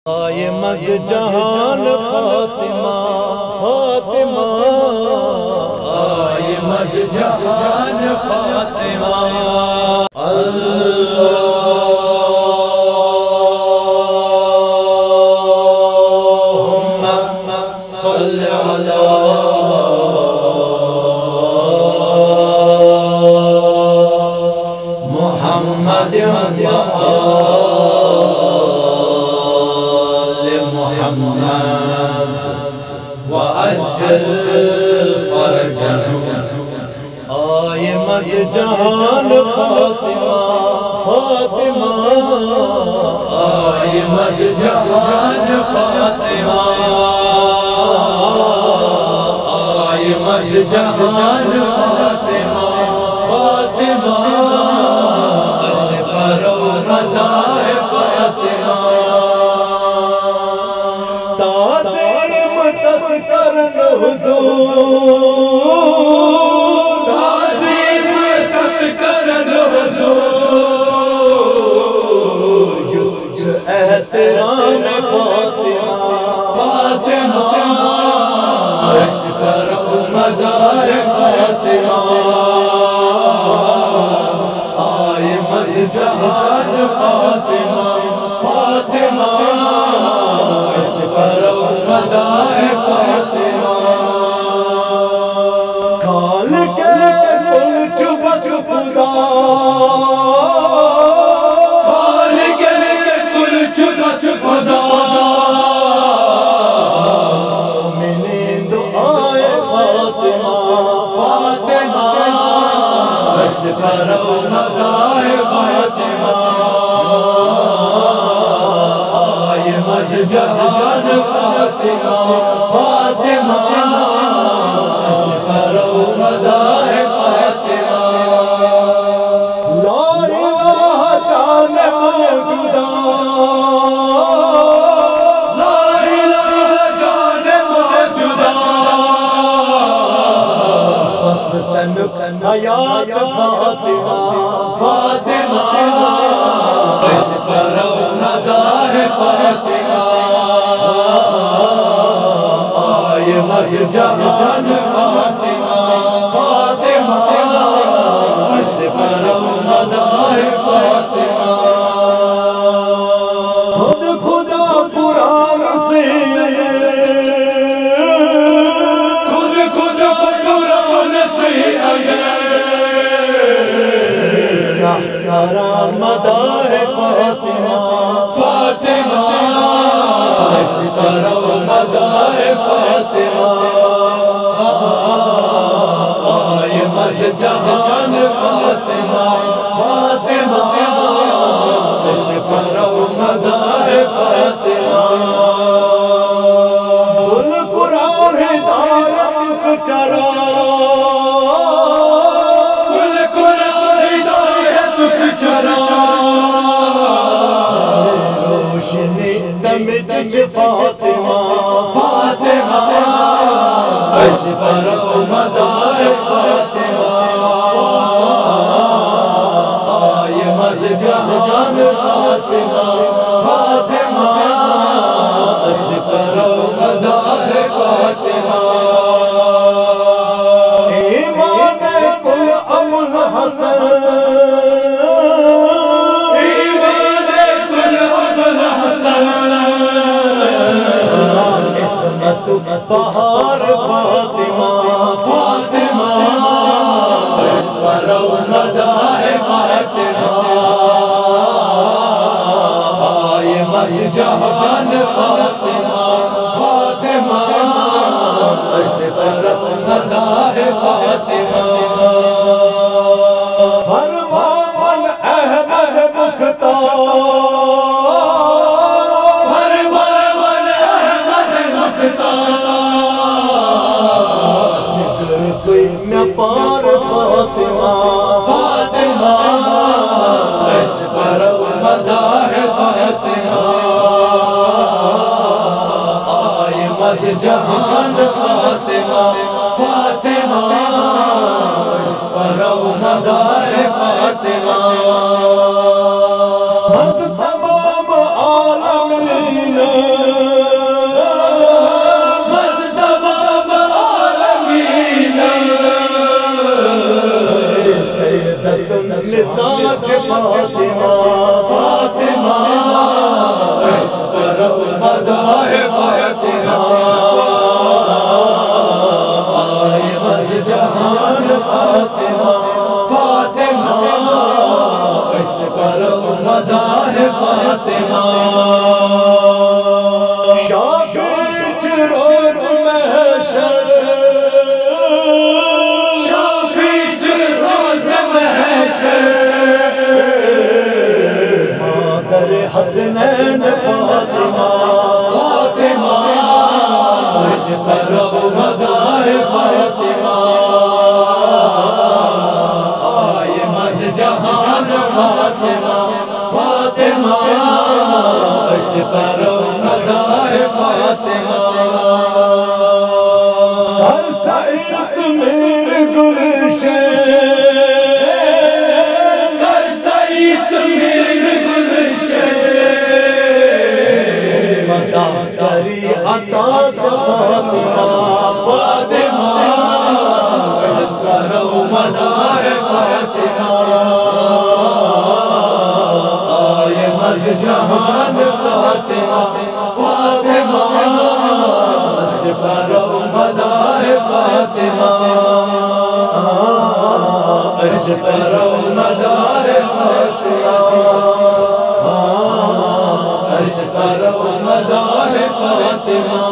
آئے مز جہان فاطمہ فاطمہ آئے مز جہان فاطمہ اللہم صل علی محمد وعجل فرجهم آئے مز جہان فاطمہ فاطمہ آئے مز جہان فاطمہ آئے مز جہان فاطمہ فاطمہ اشبر و مداح فاطمہ حضور تعظیم تذکر الحضور یتج احترام فاطمہ فاطمہ اشبر مدار فاطمہ آئے مز جہان فاطمہ فاطمہ اشبر مدار فاطمہ کال کے فل چبا چپدا کال کے فل چبا چپدا میری دعائے فاطمہ فاطمہ اشبر مداح فاطمہ آئے مز جہان فاطمہ فاطمہ اشبر مداح فاطمہ لا الہ جان موجودہ لا الہ جان موجودہ بس تنک حیات فاطمہ فاطمہ اشبر مداح فاطمہ آئے مز جہان فاطمہ فاطمہ اشبر مداح فاطمہ خود خدا قرآن سے خود خدا قرآن سے کیا کرام مداح فاطمہ فاطمہ اشبر مداح فاطمہ آئے مز جہان فاطمہ فاطمہ اشبر مداح فاطمہ گل قرآن ہدایت چرا گل قرآن ہدایت چرا روشنی دمج فاطمہ فاطمہ اشبر مداح فاطمہ آئے مز جہان فاطمہ فاطمہ اشبر مداح فاطمہ ایمان کل ابو الحسن ایمان کل ابو الحسن عصمت بہار فاطمہ فاطمہ اشبر مداح فاطمہ آئے مز جہان فاطمہ فاطمہ اشبر مداح فاطمہ فرمان احمد مختار فرمان احمد مختار جگر کوئی نہ پار فاطمہ فاطمہ اشبر مداح فاطمہ آئے مز جہان فاطمہ فاطمہ اشبر مداح فاطمہ تمام عالم ساچ فاطمہ فاطمہ اشپر مدار فاطمہ آئے بز جہان فاطمہ فاطمہ اشپر مدار فاطمہ شافع روز محشر حسنین فاطمہ فاطمہ اشپر مدار فاطمہ آئے مز جہان فاطمہ فاطمہ اشپر مدار فاطمہ ہر سعید میرے گلشن جہان فاطمہ فاطمہ اشپر مدار فاطمہ اشپر مدار فاطمہ اشپر مدار فاطمہ